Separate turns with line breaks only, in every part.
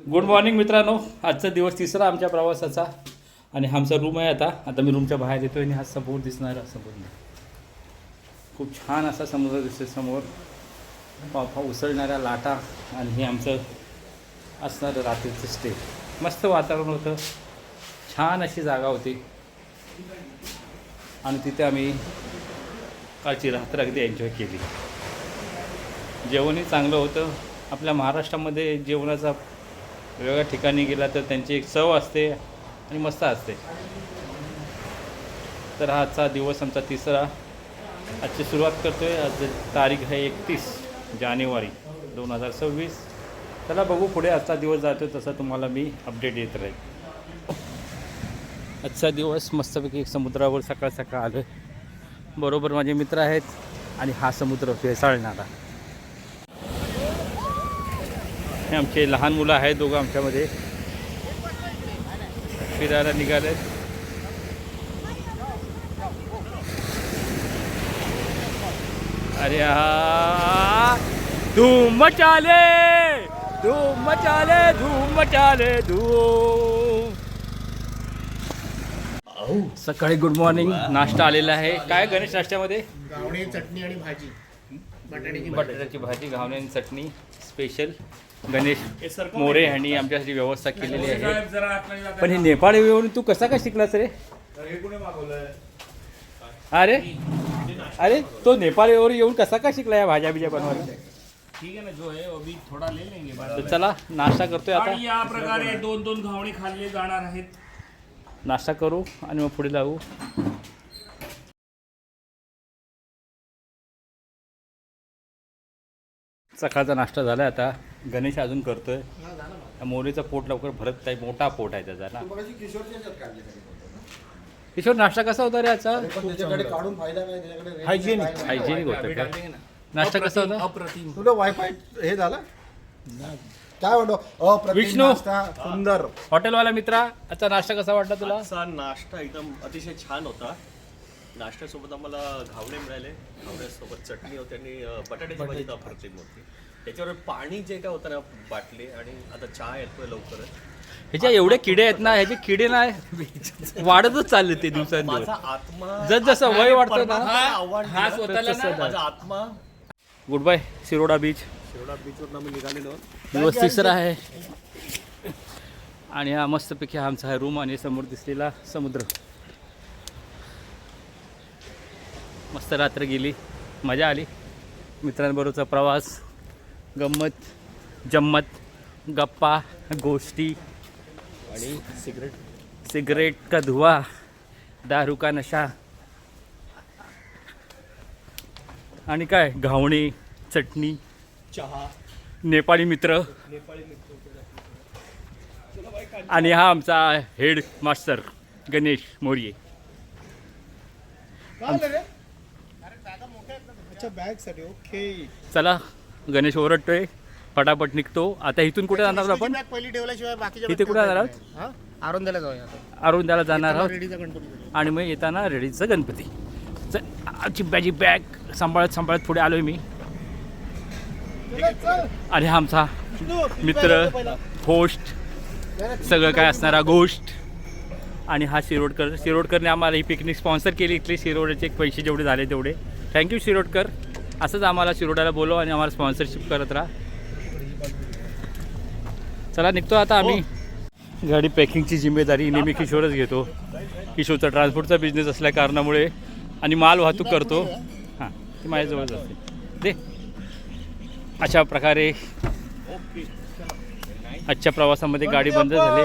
Good morning मित्रांनो. आजचा दिवस तिसरा आमच्या प्रवासाचा आणि आमचा रूम आहे. आता मी रूमच्या बाहेर येतो आणि हा समोर दिसणारा समुद्र, खूप छान असा समुद्र दिसतो समोर, पावसा उसळणाऱ्या लाटा आणि हे आमचं असणारं रात्रीचं स्टे. मस्त वातावरण होतं, छान अशी जागा होती आणि तिथे आम्ही कालची रात्र अगदी एन्जॉय केली. जेवणही चांगलं होतं. आपल्या महाराष्ट्रामध्ये जेवणाचा वेगळ्या ठिकाणी गेला तर त्यांची एक चव असते आणि मस्त असते. तर हा आजचा दिवस आमचा तिसरा. आजची सुरुवात करतो आहे. आज तारीख आहे 31 जानेवारी 2026. चला बघू पुढे आजचा दिवस जातो तसा तुम्हाला मी अपडेट येत राहील. आजचा दिवस मस्तपैकी समुद्रावर सकाळ सकाळ आलो. बरोबर माझे मित्र आहेत आणि हा समुद्र फेसाळणारा. हे आमचे लहान मुलं आहेत, दोघं आमच्यामध्ये फिरायला निघाले. अरे हा धूम मचाले, धूम मचाले, धूम मचाले, धूम. सकाळी गुड मॉर्निंग. नाश्ता आलेला आहे. काय गणेश नाश्त्यामध्ये?
घावणे, चटणी आणि भाजी,
बटाट्याची भाजी, घावणे आणि चटणी स्पेशल गणेश मोरे यांनी आमच्यासाठी व्यवस्था केलेली आहे. पण हे नेपाळ येऊन तू कसा काय शिकलास रे? अरे अरे तो नेपाळ येऊन कसा काय शिकला या भाज्या बिज्या बनवायच्या?
ठीक है ना, जो है अभी थोड़ा ले लेंगे.
तर चला नाश्ता करतोय आता.
आणि या प्रकारे दोन दोन घावणे खाल्ले जाणार आहेत.
नाश्ता करू आणि मग पुढे जाऊ. सकाळचा नाश्ता झाला. आता गणेश अजून करतोय. मोरीचं पोट लवकर भरत नाही, मोठा पोट आहे त्याचा ना. किशोर नाश्ता कसा होता रे आजचा? हायजेनिक होतं का? नाश्ता कसा होता?
अप्रतिम.
तुला वायफाय हे झालं काय म्हणतो?
विष्णू.
सुंदर.
हॉटेलवाला मित्रा, आजचा नाश्ता कसा वाटला तुला?
आजचा नाश्ता एकदम अतिशय छान होता. नाश्त्यासोबत आम्हाला घावणे मिळाले, घावण्यासोबत चटणी होती आणि बटाट्याची भाजी तर अप्रतिम होती. त्याच्यावर पाणी जे काय होतं ना बाटली, आणि आता चहा येतोय लवकरच.
ह्याच्या एवढे किडे आहेत ना, ह्याचे किडे नाही वाढतच चालले ते दिवसांदिवस.
माझा आत्मा
जसं वय वाढतं ना
हा स्वतःला ना, माझा आत्मा.
Goodbye Shiroda beach.
Shiroda बीचवरून आम्ही निघालेलो आहोत.
दिवस तिसरा आहे आणि हा मस्तपैकी आमचा हा रूम आणि समोर दिसलेला समुद्र. मस्त रात्र गेली, मजा आली. मित्रांबरोबरचा प्रवास, गंमत जम्मत, गप्पा गोष्टी
आणि
सिगरेट का धुआ, दारू का नशा आणि काय घावणे, चटणी,
चहा,
नेपाळी मित्र आणि हा आमचा हेड मास्टर गणेश मोरे.
अच्छा बॅग साठी ओके.
चला गणेश ओरडतोय, पटापट निघतो. आता इथून कुठे जाणार आहोत आपण?
पहिली ठेवल्याशिवाय बाकीच्या
इथे कुठे जाणार आहोत?
आरोंद्याला जाऊया आता.
अरुंदाला जाणार आहोत
रेडीचा गणपती.
आणि मग येताना रेडीचं गणपती. चिब्याची बॅग सांभाळत पुढे आलोय मी. आणि हा आमचा मित्र, होस्ट, सगळं काय असणारा गोष्ट. आणि हा शिरोडकरने आम्हाला ही पिकनिक स्पॉन्सर केली. इथले शिरोड्याचे पैसे जेवढे झाले तेवढे थँक्यू शिरोडकर. असंच आम्हाला शिरोड्याला बोलव आणि आम्हाला स्पॉन्सरशिप करत राहा. चला निघतो आता आम्ही. गाडी पॅकिंगची जिम्मेदारी नेहमी किशोरच घेतो. किशोरचा ट्रान्सपोर्टचा बिझनेस असल्या कारणामुळे आणि माल वाहतूक करतो. हां ती माझ्याजवळच असते. दे. अशा प्रकारे आजच्या प्रवासामध्ये गाडी बंद झाली.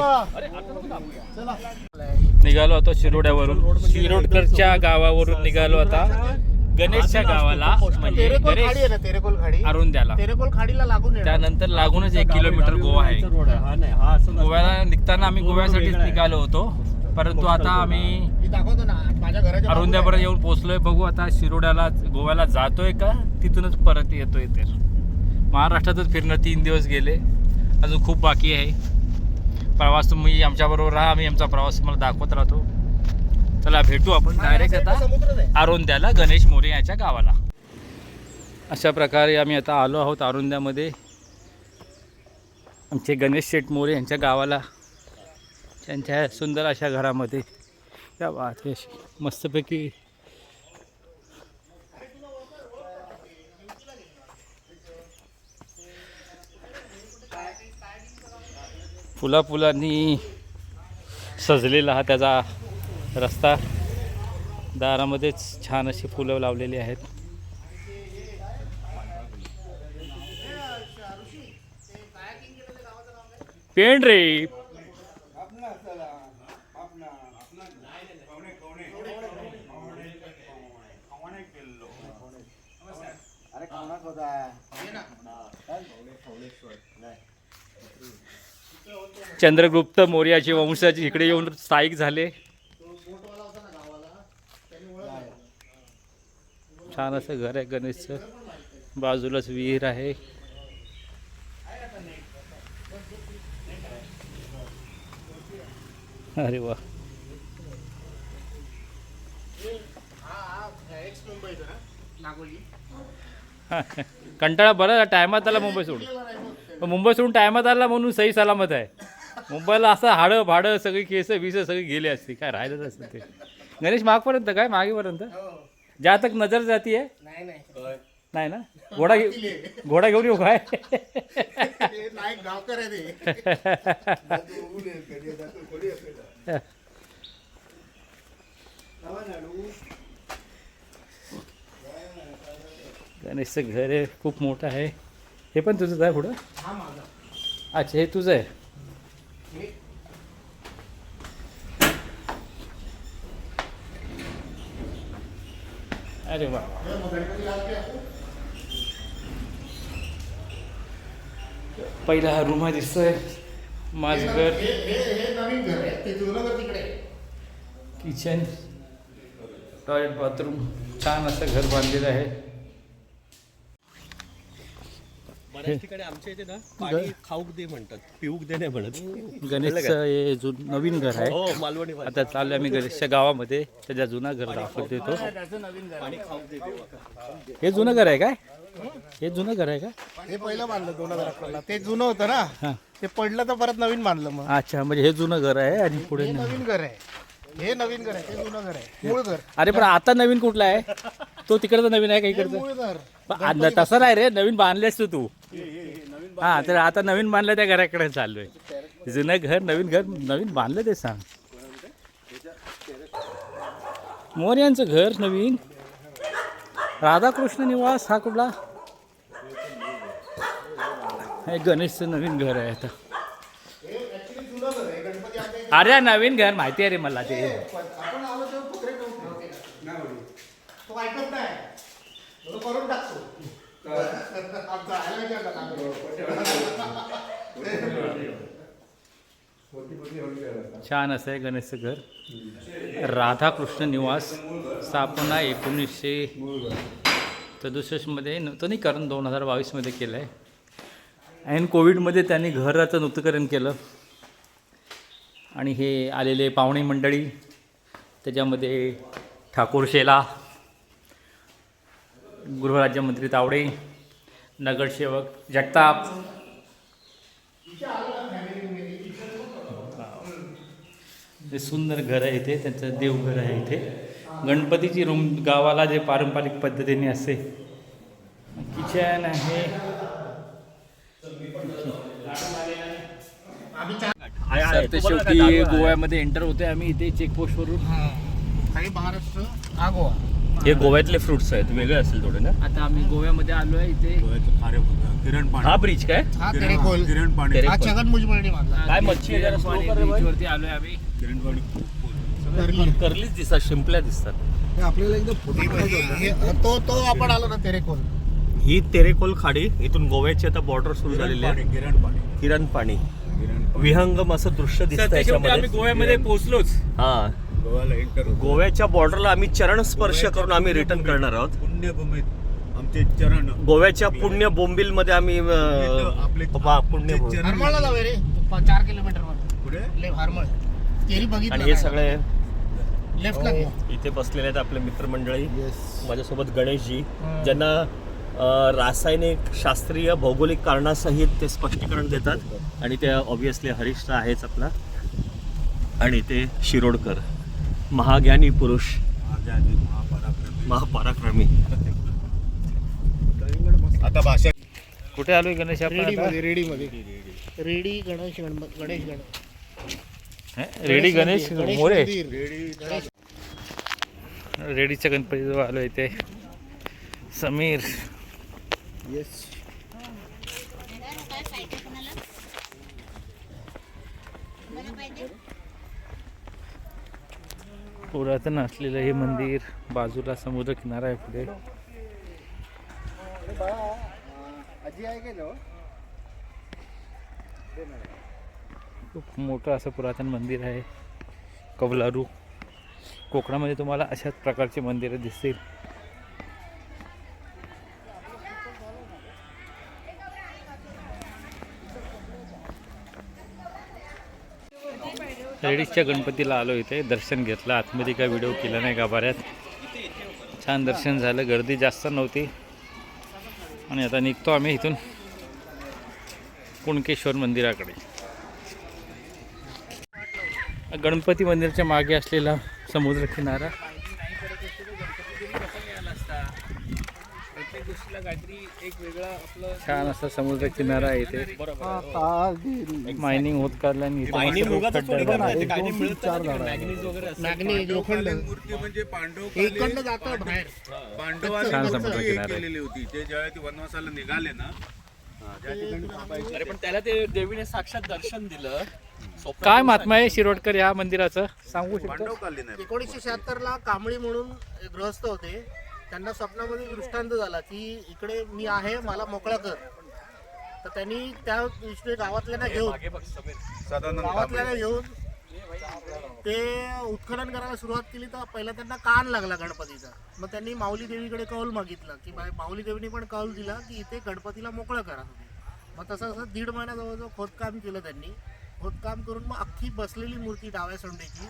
निघालो आता शिरोड्यावरून, शिरोडकरच्या गावावरून निघालो आता गणेशच्या गावाला, म्हणजे गणेश अरुंद्याला.
तेरेकोल खाडीला लागून येणार.
त्यानंतर लागूनच 1 किलोमीटर गोवा आहे. गोव्याला निघताना आम्ही गोव्यासाठीच निघालो होतो, परंतु आता आम्ही
मी दाखवतो ना माझ्या घराच्या
अरुंद्यापर्यंत येऊन पोहोचलोय. बघू आता शिरोड्याला गोव्याला जातोय का तिथूनच परत येतोय. तर महाराष्ट्रातच फिरणं 3 दिवस गेले, अजून खूप बाकी आहे प्रवास. तुम्ही आमच्याबरोबर राहा, आम्ही आमचा प्रवास तुम्हाला दाखवत राहतो. चला भेटू आपण डायरेक्ट आता अरुंद्याला, गणेश मोरे यांच्या गावाला. अशा प्रकारे आम्ही आता आलो आहोत अरुंद्यामध्ये. आमचे गणेश शेठ मोरे यांच्या गावाला त्यांच्या सुंदर अशा घरामध्ये त्या बात आहे अशी मस्तपैकी फुलांनी सजलेला हा त्याचा रस्ता, दारामध्येच छान अशी फुलं लावलेली आहेत. पेंड रे चंद्रगुप्त मौर्याचे वंशाचे इकडे येऊन स्थायिक झाले. छान असं घर आहे गणेशचं, बाजूलाच विहीर आहे. अरे वा, कंटाळा बरं टायमात आला मुंबई सोडून. मुंबई सोडून टायमात आला म्हणून सही सलामत आहे. मुंबईला असं हाडं भाडं सगळी केस सगळी गेली असती, काय राहिलंच असतं ते. गणेश मागपर्यंत काय मागेपर्यंत ज्या तक नजर जाती आहे. नाही ना, घोडा घेऊन येऊ काय?
गावकर आहे
गणेशचं घर आहे, खूप मोठं आहे. हे पण तुझंच आहे पुढं? अच्छा, हे तुझं आहे. अरे वा, पहिला हा रूम आहे दिसतोय. माझं घर,
नवीन घर आहे ते जुनं घर तिकडे.
किचन, टॉयलेट, बाथरूम, छान असं घर बांधलेलं आहे.
बऱ्याच ठिकाणी आमच्या इथे ना पाणी खाऊक दे म्हणतात, पिऊक दे नाही म्हणत.
गणेशचं हे नवीन घर आहे.
हो, मालवणी भाषा.
आता चाललं आम्ही गणेशच्या गावामध्ये, त्याच्या जुना घर दाखवत देतो.
पाणी खाऊ दे.
हे जुनं घर आहे काय? हे जुनं घर आहे का?
हे पहिलं बांधलं 2011 ते जुनं होतं ना,
हां,
ते पडलं तर परत नवीन बांधलं. मग
अच्छा, म्हणजे हे जुनं घर आहे आणि पुढे
हे नवीन घर आहे, हे नवीन घर आहे, ते जुनं घर आहे, मूळ घर.
अरे पण आता नवीन कुठला आहे? तो तिकडचा नवीन आहे का इकडचं?
मूळ घर
तसं नाही रे, नवीन बांधलेस तू. हा, तर आता नवीन बांधलं त्या घराकडे चाललोय. जुनं घर नवीन बांधलं ते सांग. मोर्यांचं घर नवीन, राधाकृष्ण निवास हा कुठला? हे गणेशचं नवीन घर आहे आता. अरे नवीन घर माहिती आहे रे मला ते.
तो ऐकत नाही, तो करून टाकतो.
छान असं आहे गणेशचं घर. राधाकृष्ण निवास, स्थापना 1967 मध्ये, नूतनीकरण 2022 मध्ये केलं आहे. आणि कोविडमध्ये त्यांनी घराचं नूतनीकरण केलं. आणि हे आलेले पाहुणे मंडळी, त्याच्यामध्ये ठाकूर शेला, गृहराज्यमंत्री तावडे, नगरसेवक जगताप, हे सुंदर घर आहे इथे. त्यांचं देवघर आहे इथे. गणपतीची रूम गावाला जे पारंपरिक पद्धतीने असते. किचन आहे. ते शेवटी गोव्यामध्ये एंटर होते आम्ही इथे चेकपोस्टवरून.
काही महाराष्ट्र हा गोवा.
हे गोव्यातले फ्रुट्स आहेत, वेगळे असेल थोडे ना.
आता आम्ही गोव्यामध्ये आलो आहे. इथे
किरण
हा ब्रिज काय?
हा तेरेखोल.
किरण पाणी
हा छगन भुजबळने बांधला.
काय मच्छी आहे जरा slow कर रे बाई.
बीचवरती आलोय आम्ही.
किरण पाणी
करलीच दिसतात, शिंपल्या दिसतात.
आपल्याला एकदम
तो आपण आलो ना तेरेखोल.
ही तेरेखोल खाडी, इथून गोव्याची आता बॉर्डर सुरू झालेली आहे. किरण पाणी विहंगम असं दृश्य दिसतं
आम्ही
याच्यामध्ये.
गोव्यामध्ये पोहोचलोच.
हा,
गोव्याला एंटर
गोव्याच्या बॉर्डरला आम्ही चरण स्पर्श करून आम्ही रिटर्न करणार आहोत.
पुण्यभूमीत आमचे चरण,
गोव्याच्या पुण्य बोंबिल मध्ये आम्ही पुण्य
हरमळला जाऊया रे, 4 किलोमीटर वर
पुढे
हरमळ. तेरी बघितलं
आणि हे सगळे
लेफ्टला घे.
इथे बसलेले आहेत आपले मित्रमंडळी.
येस.
माझ्यासोबत गणेशजी, ज्यांना रासायनिक शास्त्रीय भौगोलिक कारणासहित ते स्पष्टीकरण देतात आणि ते ऑब्विसली हरीश आहेच आपला आणि ते शिरोडकर महाज्ञानी पुरुष महापराक्रमी.
आता भाषा
कुठे आलोय गणेश आपण आता?
रेडी गणेश
रेडी गणेश मोरे
गणेश
रेडीच्या गणपतीजवळ आलो इथे. समीर
येस.
पुरातन असलेलं हे मंदिर, बाजूला समुद्र किनारा आहे पुढे.
आजी आहे का जवळ?
खूप मोठं असं पुरातन मंदिर आहे. कौलारू कोकणामध्ये तुम्हाला अशाच प्रकारची मंदिरं दिसतील. रेडीच्या गणपतीला आलो इथे, दर्शन घेतलं. आतमध्ये काय व्हिडिओ केला नाही गाभाऱ्यात. छान दर्शन झालं, गर्दी जास्त नव्हती. आणि आता निघतो आम्ही इथून कुणकेश्वर मंदिराकडे. गणपती मंदिराच्या मागे असलेला समुद्र किनारा. छान असा समुद्र किनारा आहे इथे. मायनिंग होत काढल्याने इथे
मॅग्नी लोखंड
म्हणजे
इकडनं जातं बाहेर.
छान समुद्र किनारा आहे.
केलेली होती ते ज्यावेळी ते वनवासाला निघाले ना,
अरे पण त्याला ते देवीने साक्षात दर्शन दिलं.
काय महात्मा आहे शिरोडकर या मंदिराचं सांगू शकतो?
पांडव काढले नाही.
1976 ला कांबळी म्हणून एक गृहस्थ होते. त्यांना स्वप्नामध्ये दृष्टांत झाला की इकडे मी आहे, मला मोकळा कर. तर त्यांनी त्या दृष्टीने गावातल्यांना घेऊन ते उत्खनन करायला सुरुवात केली. तर पहिला त्यांना कान लागला गणपतीचा. मग त्यांनी माऊली देवीकडे कौल मागितलं की माऊली देवीने पण कौल दिला की इथे गणपतीला मोकळं करा तुम्ही. मग तसं 1.5 महिना जवळजवळ खोदकाम केलं त्यांनी. खोदकाम करून मग अख्खी बसलेली मूर्ती डाव्या सोंडेची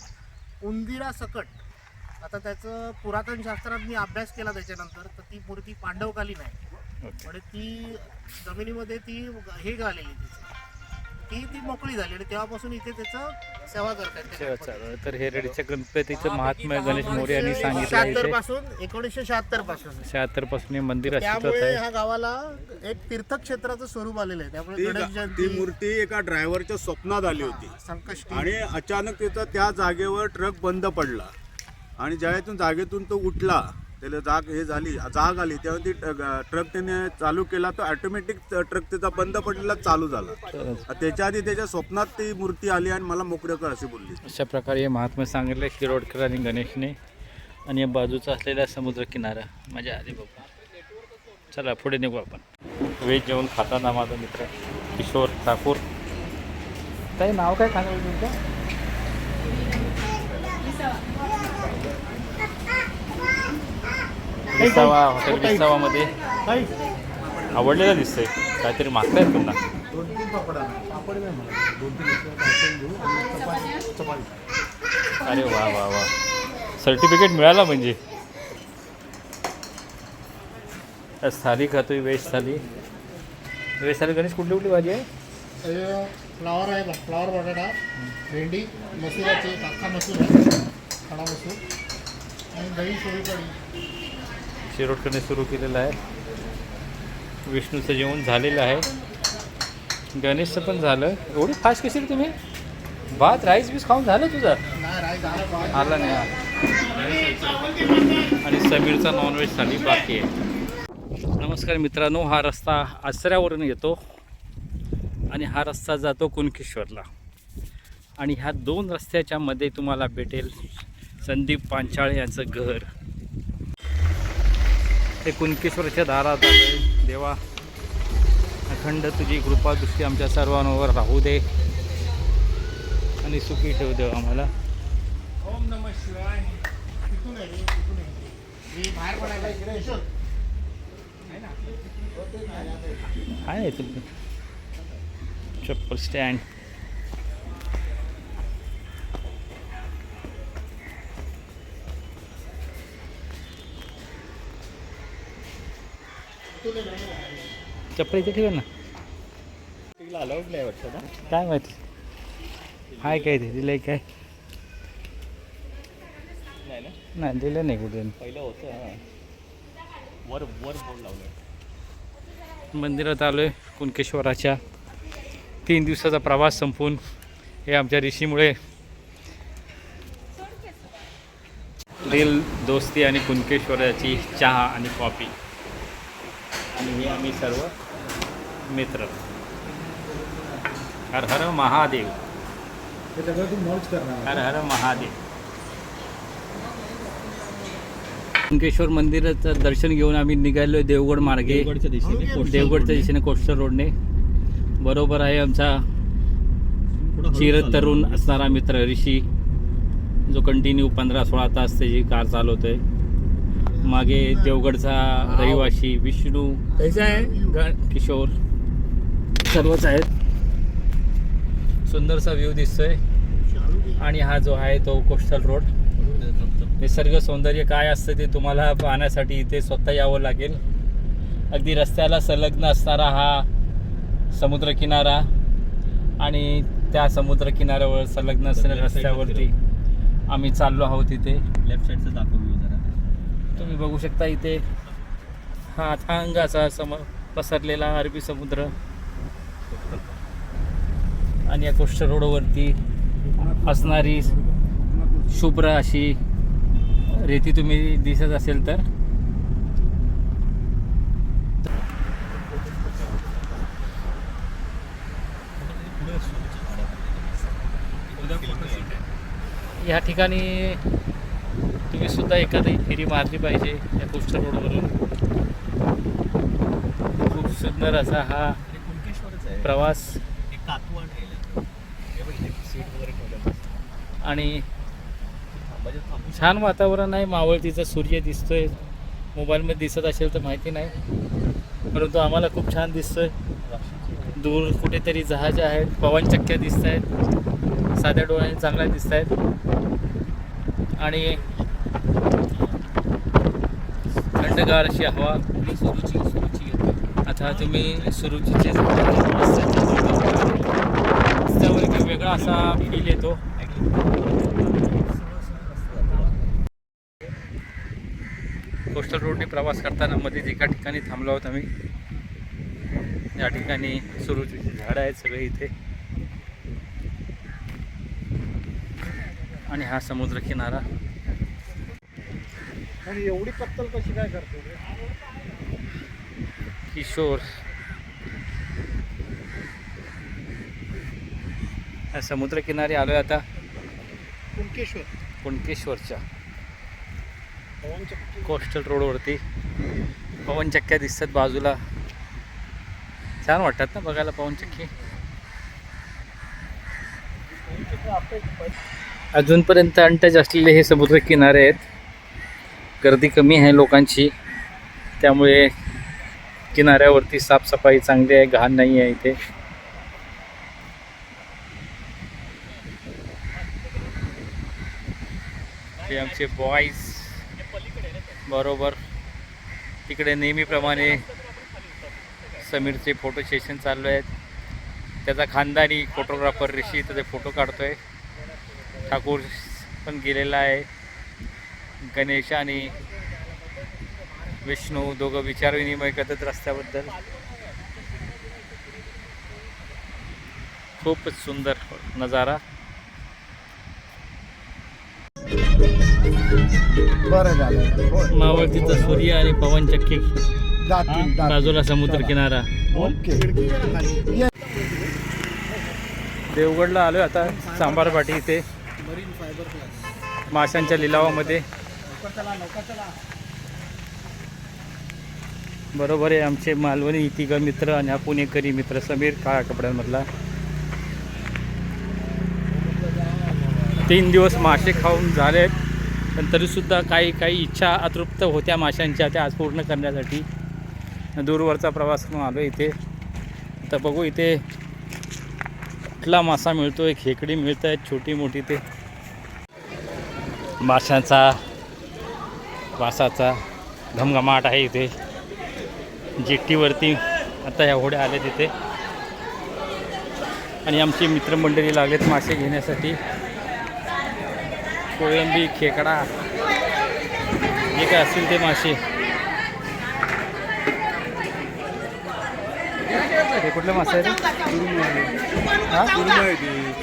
उंदिरा सकट. आता त्याचं पुरातन शास्त्रात मी अभ्यास केला त्याच्यानंतर, तर ती मूर्ती पांडवकालीन आहे. म्हणजे ती जमिनीमध्ये ती हे घालेली ती मोकळी झाली आणि तेव्हापासून इथे त्याचं सेवा करतात.
तर हे रेडीच्या गणपतीचं महात्म्य गणेश मोरे यांनी सांगितलं.
1976 पासून
76 पासून हे मंदिर अस्तित्वात
त्यामुळे
आहे.
ह्या गावाला एक तीर्थक्षेत्राचं स्वरूप आलेलं आहे. त्यामुळे गणेश
ती
जयंती,
मूर्ती एका ड्रायव्हरच्या स्वप्नात आली होती
संकष्टी
आणि अचानक तिथं त्या जागेवर ट्रक बंद पडला आणि ज्यातून जागेतून तो उठला, त्याला जाग आली तेव्हा ती ट्रक त्याने चालू केला. तो ऑटोमॅटिक ट्रक त्याचा बंद पडलेला चालू झाला. त्याच्या आधी त्याच्या स्वप्नात ती मूर्ती आली आणि मला मोकळं कर अशी बोलली.
अशा प्रकारे हे महात्म्य सांगितलं शिरोडकर आणि गणेशने. आणि या बाजूचा असलेला समुद्र किनारा मजा आली बाबा. चला पुढे निघू आपण. व्हेज जेवण खाताना माझा मित्र किशोर ठाकूर. काही नाव काय सांगाल तुमचं? विसावा हॉटेल विसावामध्ये आवडलेलं दिसतंय. काहीतरी मागताय पुन्हा. अरे वा वा वा, सर्टिफिकेट मिळाला म्हणजे. थाली खातोय, व्हेज थाली. व्हेज थाली गणेश कुठली कुठली भाजी आहे?
फ्लावर आहे, फ्लावर बटाटा, भेंडी, मसुराचे अख्खा मसूर आहे, खडा मसूर आणि दही सोलकढी.
शिरोडकरने सुरू केलेलं आहे. विष्णूचं जेवण झालेलं आहे, गणेशचं पण झालं. एवढी फास्ट कशी रे तुम्ही? भात राईस बीस खाऊन झालं तुझं? आला नाही. आणि समीरचा नॉनव्हेज थाली बाकी आहे. नमस्कार मित्रांनो, हा रस्ता आचऱ्यावरून येतो आणि हा रस्ता जातो कुणकेश्वरला. आणि ह्या 2 रस्त्याच्या मध्ये तुम्हाला भेटेल संदीप पांचाळे यांचं घर. ते कुणकेश्वरच्या दारात आलं. देवा, अखंड तुझी कृपा दृष्टी आमच्या सर्वांवर राहू दे आणि सुखी ठेवू दे आम्हाला.
ओम नमः शिवाय. तिथून आहे, तिथून आहे. मी बाहेर पडायला इकडे येतो.
आहे तुला चप्पल स्टँड. चप्पल इथे ठेवा ना.
तिला अलाउड नाही वाटतं ना.
काय माहिती हाय काय ते दिलंय काय
नाही ना,
नाही दिलं नाही कुठे.
पहिलं होतं. हां, वर बोर्ड लावलं.
मंदिरात आलो आहे कुणकेश्वराच्या. 3 दिवसाचा प्रवास संपून हे आमच्या ऋषीमुळे दिल दोस्ती आणि कुणकेश्वराची चहा आणि कॉफी आणि हे आम्ही सर्व मित्र. हर हर महादेव,
हे सगळं तू मर्ज करणार.
हर हर महादेव. कुणकेश्वर मंदिराचं दर्शन घेऊन आम्ही निघालो देवगड मार्गे.
देवगडच्या दिशेने
देवगडच्या दिशेने कोस्टर रोडने. बरोबर आहे आमचा चिरतरुण असणारा मित्र ऋषी, जो कंटिन्यू 15-16 तास त्याची कार चालवतोय. मागे देवगडचा रहिवासी विष्णू, किशोर सर्वच आहेत. सुंदरसा व्ह्यू दिसतोय. आणि हा जो आहे तो कोस्टल रोड. निसर्ग सौंदर्य काय असतं ते तुम्हाला पाहण्यासाठी इथे स्वतः यावं लागेल. अगदी रस्त्याला संलग्न असणारा हा समुद्रकिनारा आणि त्या समुद्रकिनाऱ्यावर संलग्न असणाऱ्या रस्त्यावरती आम्ही चाललो आहोत. इथे
लेफ्ट साईडचं दाखव व्ह्यू जरा.
तुम्ही बघू शकता इथे हा अथांग असा पसरलेला अरबी समुद्र. आणि या कोस्ट रोडवरती असणारी शुभ्र अशी रेती तुम्ही दिसत असेल तर. या ठिकाणी तुम्ही सुद्धा एखादी फेरी मारली पाहिजे या कोस्ट रोडवरून. खूप सुंदर असा हा
कुणकेश्वरच आहे.
प्रवास.
एक कातवान ठेवलं. हे बघ इथे सीट वगैरे ठेवलं.
आणि
म्हणजे थांबू
छान वातावरण आहे. मावळतीचा सूर्य दिसतोय. मोबाईलमध्ये दिसत असेल तर माहिती नाही, परंतु आम्हाला खूप छान दिसतोय. दूर कुठेतरी जहाज आहेत, पवनचक्क्या दिसत आहेत, साध्या डोळ्याने चांगल्या दिसत आहेत. आणि थंडगार अशी हवा. आता तुम्ही सुरुचीचे रस्त्यावर एक वेगळा असा फील येतो. कोस्टल रोडने प्रवास करताना मध्येच एका ठिकाणी थांबलो आहोत आम्ही. या ठिकाणी सुरुचीची झाडं आहेत सगळे इथे. आणि हा समुद्र किनारा.
आणि एवढी कत्तल कशी काय करतो?
किशोर या समुद्र किनारी आलोय आता कुणकेश्वरच्या कोस्टल रोडवरती. पवनचक्क्या दिसतात बाजूला. छान वाटतात ना बघायला पवनचक्की. अजूनपर्यंत अनटच असलेले हे समुद्र किनारे आहेत. गर्दी कमी आहे लोकांची, त्यामुळे किनाऱ्यावरती साफसफाई चांगली आहे, घाण नाही आहे इथे. हे आमचे बॉईज बरोबर तिकडे नेहमीप्रमाणे समीरचे फोटो सेशन चालू आहेत. त्याचा खानदानी फोटोग्राफर ऋषी त्याचे फोटो काढतोय. ठाकूर पण गेलेला आहे. गणेश आणि विष्णू दोघं विचारविनिमय करतात रस्त्याबद्दल. खूपच सुंदर नजारा.
बरं झालं.
मावळतीचा सूर्य आणि पवनचक्की,
जातील.
बाजूला समुद्र किनारा.
ओके.
देवगडला आलोय आता. सांबारपाटी इथे माशांच्या लिलावामध्ये. बरोबर आहे आमचे मालवणी तिघं मित्र आणि हा पुणेकरी मित्र समीर काळ्या कपड्यांमधला. 3 दिवस मासे खाऊन झालेत, पण तरीसुद्धा काही इच्छा अतृप्त होत्या माशांच्या, त्या आज पूर्ण करण्यासाठी दूरवरचा प्रवास करून आलो इथे. तर बघू इथे कुठला मासा मिळतोय. खेकडी मिळत आहेत छोटी मोठी. ते माशांचा वासाचा घमघमाट आहे इथे. जेट्टीवरती आता ह्या होड्या आल्या तिथे आणि आमची मित्रमंडळी लागलेत मासे घेण्यासाठी. कोळंबी, खेकडा जे काय असतील ते मासे. हे कुठले मासे आहेत? हां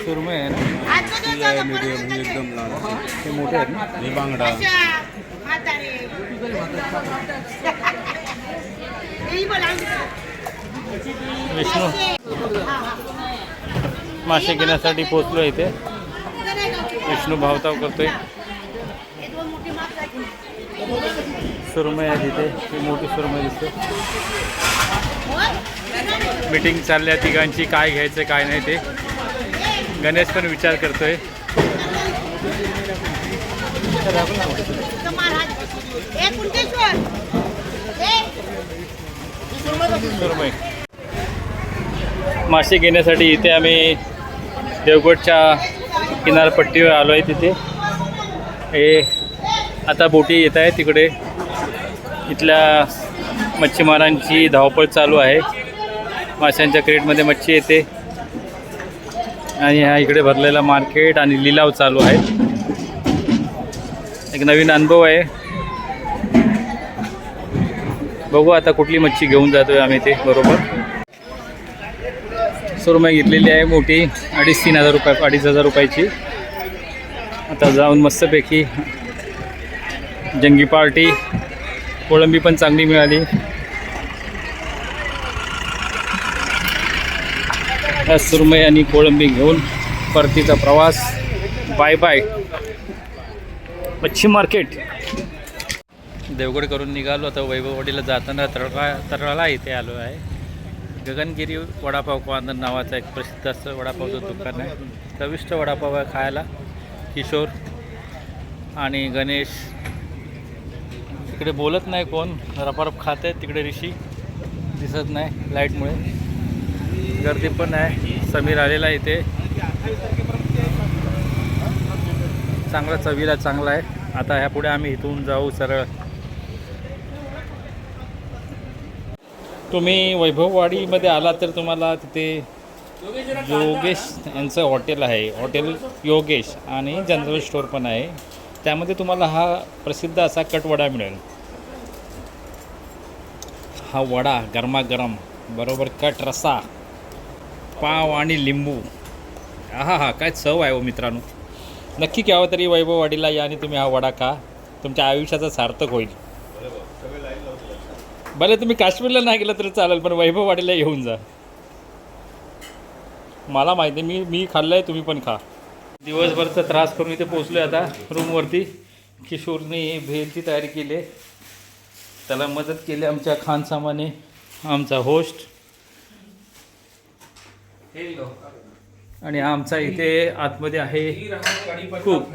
सुरमई आहे ना,
मीडियम एकदम लहान.
हे मोठे आहेत ना.
हे बांगडा.
विष्णू मासे घेण्यासाठी पोचलो इथे. विष्णू भावताव करतोय. सुरमई आहे तिथे, ही मोठी सुरमई दिसते. मीटिंग चालल्या तिघांची, काय घ्यायचं काय नाही ते. गणेश पण विचार करतोय. सुरमई मासे घेण्यासाठी इथे आम्ही देवगडच्या किनारपट्टीवर आलो आहे. तिथे हे आता बोटी येत आहे तिकडे. इथल्या मच्छीमारांची धावपळ चालू आहे. माशांच्या क्रेटमध्ये मच्छी येते आणि हा इकडे भरलेला मार्केट आणि लिलाव चालू आहे. एक नवीन अनुभव आहे. बघू आता कुठली मच्छी घेऊन जातोय आम्ही ते बरोबर. सुरमई घेतलेली आहे मोठी 2,500-3,000 रुपये, 2,500 रुपयाची. आता जाऊन मस्तपैकी जंगी पार्टी. कोळंबी पण चांगली मिळाली. सुरमई आणि कोळंबी घेऊन परतीचा प्रवास. बाय बाय मच्छी मार्केट. देवगड करून निघालो. आता वैभववाडीला जाताना तळाला इथे आलो आहे. गगनगिरी वडापाव कॉर्नर नावाचा एक प्रसिद्ध असं वडापावचं दुकान आहे. चविष्ट वडापाव आहे खायला. किशोर आणि गणेश तिकडे बोलत नाही कोण, रपारप खात आहेत. तिकडे ऋषी दिसत नाही लाईटमुळे. गर्दी पण आहे. समीर आलेला आहे इथे. चांगला चवीला चांगला आहे. आता ह्या पुढे आम्ही इथून जाऊ सरळ. तुम्ही वैभववाडीमध्ये आला तर तुम्हाला तिथे योगेश यांचं हॉटेल आहे. हॉटेल योगेश आणि जनरल स्टोअर पण आहे. त्यामध्ये तुम्हाला हा प्रसिद्ध असा कटवडा मिळेल. हा वडा गरमागरम बरोबर कट रस्सा, पाव आणि लिंबू. हा काय चव आहे हो मित्रांनो. नक्की केव्हा तरी वैभववाडीला या आणि तुम्ही हा वडा खा. तुमच्या आयुष्याचा सार्थक होईल. भले तुम्ही काश्मीरला नाही गेलं तरी चालेल, पण वैभववाडीला येऊन जा. मला माहिती आहे, मी खाल्लं आहे, तुम्ही पण खा. दिवसभरचा त्रास करून इथे पोचलो आहे आता रूमवरती. किशोरने भेलची तयारी केली. त्याला मदत केली आमच्या खानसामाने, आमचा होस्ट. आणि आमचा इथे आतमध्ये आहे खूप.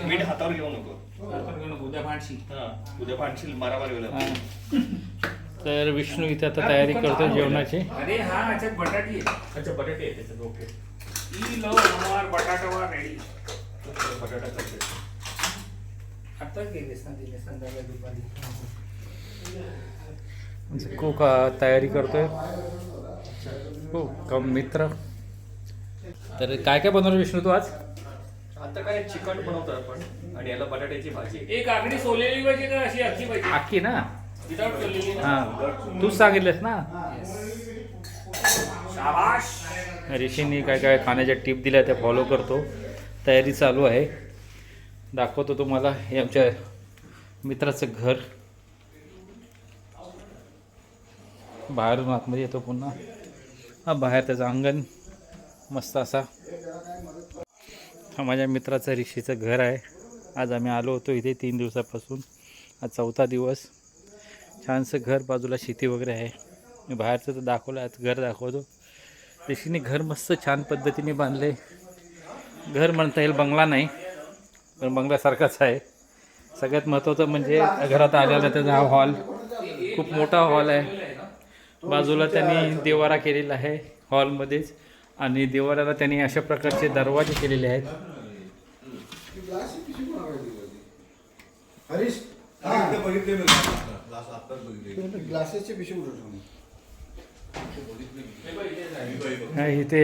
मीठ हातावर घेऊ नको. उद्या भांडशील मारामारी होईल.
तर विष्णू इथे आता तयारी करतो जेवणाची.
अरे हा अच्छा बटाटी आहे.
अच्छा बटाटे आहे त्याच्यात. ओके.
ई लो हमार बटाटा रेडी.
बटाटा कटलेट.
आता गेलेस ना दिले संध्याकाळी दुपारी.
खूप तयारी करतोय खूप मित्र. तर काय काय बनवलं विष्णू तू आज?
आता काय चिकन बनवतो आपण आणि याला बटाट्याची भाजी.
एक आगडी सोलेली पाहिजे का अशी अख्खी पाहिजे?
अख्खी ना.
विदाउट सोलेली.
हां तूच सांगितलंस ना.
शाबाश.
ऋषींनी काय काय खाण्याच्या टिप दिल्या त्या फॉलो करतो. तयारी चालू आहे. दाखवतो तुम्हाला. हे आमच्या मित्राचं घर. बाहेरून आतमध्ये येतो पुन्हा. हा बाहेर त्याचं अंगण मस्त असा. हा माझ्या मित्राचं ऋषीचं घर आहे. आज आम्ही आलो होतो इथे 3 दिवसापासून. आज 4था दिवस. छानसं घर, बाजूला शेती वगैरे आहे. मी बाहेरचं तर दाखवलं, आज घर दाखवतो. ऋषीने घर मस्त छान पद्धतीने बांधले. घर म्हणता येईल, बंगला नाही पण बंगल्यासारखाच आहे. सगळ्यात महत्त्वाचं म्हणजे घरात आलेला त्याचा हा हॉल. खूप मोठा हॉल आहे. बाजूला त्यांनी देवारा केलेला आहे हॉलमध्येच. आणि देवाऱ्याला त्यांनी अशा प्रकारचे दरवाजे केलेले आहेत.
हरीश ग्लासेसची पिशवी उडवतो.
इथे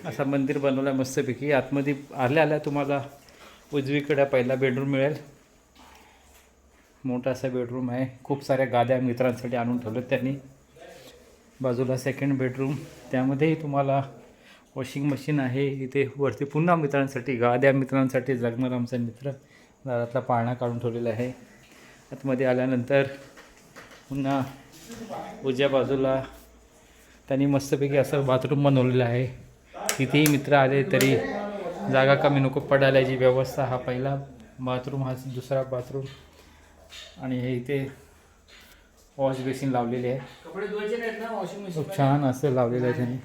असं मंदिर बनवलं आहे मस्तपैकी. आतमध्ये आल्या आल्या तुम्हाला उजवीकडे पहिला बेडरूम मिळेल. मोठा असा बेडरूम आहे. खूप साऱ्या गाद्या मित्रांसाठी आणून ठेवल्यात त्यांनी. बाजूला सेकंड बेडरूम, त्यामध्येही तुम्हाला वॉशिंग मशीन आहे. इथे वरती पुन्हा मित्रांसाठी गाद्या, मित्रांसाठी जगणार आमचा मित्र दारातला पाळणा काढून ठेवलेला आहे. आतमध्ये आल्यानंतर पुन्हा उजव्या बाजूला त्यांनी मस्तपैकी असं बाथरूम बनवलेलं आहे. कितीही मित्र आले तरी जागा कमी नको पडायला याची व्यवस्था. हा पहिला बाथरूम, हा दुसरा बाथरूम. आणि हे इथे वॉश बेसिन लावलेले आहे.
कपडे धुवायचे नाहीत ना वॉशिंग मशीन.
खूप छान असं लावलेलं आहे त्यांनी.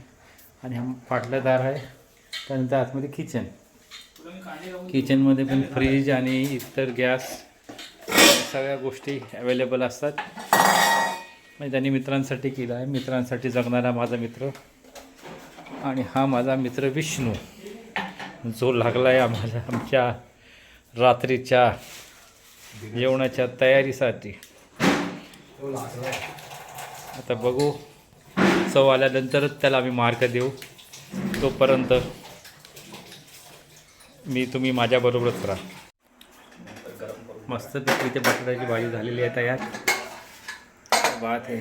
आणि हा पाटलादार आहे. त्यानंतर आतमध्ये किचन. किचनमध्ये पण फ्रीज आणि इतर गॅस सगळ्या गोष्टी अवेलेबल असतात. म्हणजे त्यांनी मित्रांसाठी केलं आहे. मित्रांसाठी जगणारा माझा मित्र. आणि हा माझा मित्र विष्णू, जो लागला आहे आम्हाला आमच्या रात्रीच्या जेवणाच्या तयारीसाठी. आता बघू, चव आल्यानंतरच त्याला आम्ही मार्क देऊ. तोपर्यंत तुम्ही माझ्याबरोबरच राहा. मस्तपैकी इथे बटाट्याची भाजी झालेली आहे तयार. बात आहे.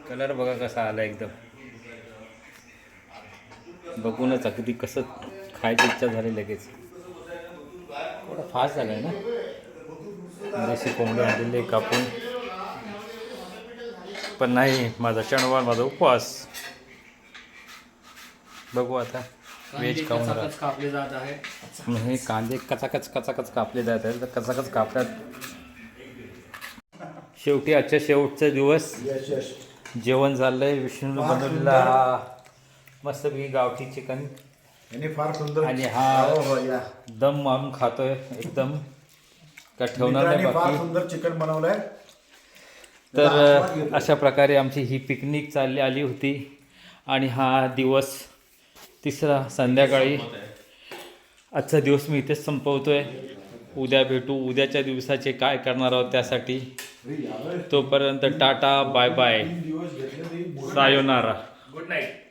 कलर बघा कसा आला एकदम. बघूनच अगदी कसं खायची इच्छा झाली लगेच. थोडं फास्ट झालं आहे ना. देशी कोंबडी आणलेली कापून. पण नाही, माझा शनिवार, माझा उपवास. बघू आता व्हेज खाऊन राहा.
कापले जात आहे.
हे कांदे कचाकच कापले जात आहेत. तर कचाकच कापतात. शेवटी आजच्या शेवटचा दिवस. जेवण झालंय. विष्णूला बनवलेला हा मस्तपैकी गावठी चिकन.
यांनी फार सुंदर
आणि हा
हो, या.
दम मारून खातोय एकदम. का ठेवणार नाही
मित्रांनी फार
बाकी.
सुंदर चिकन बनवलंय.
तर अशा प्रकारे आमची ही पिकनिक आली होती. आणि हा दिवस तिसरा संध्याकाळी. आजचा दिवस मी इथेच संपवतोय. उद्या भेटू. उद्याच्या दिवसाचे काय करणार आहोत त्यासाठी. तोपर्यंत tata, bye bye, sayonara.
Good night.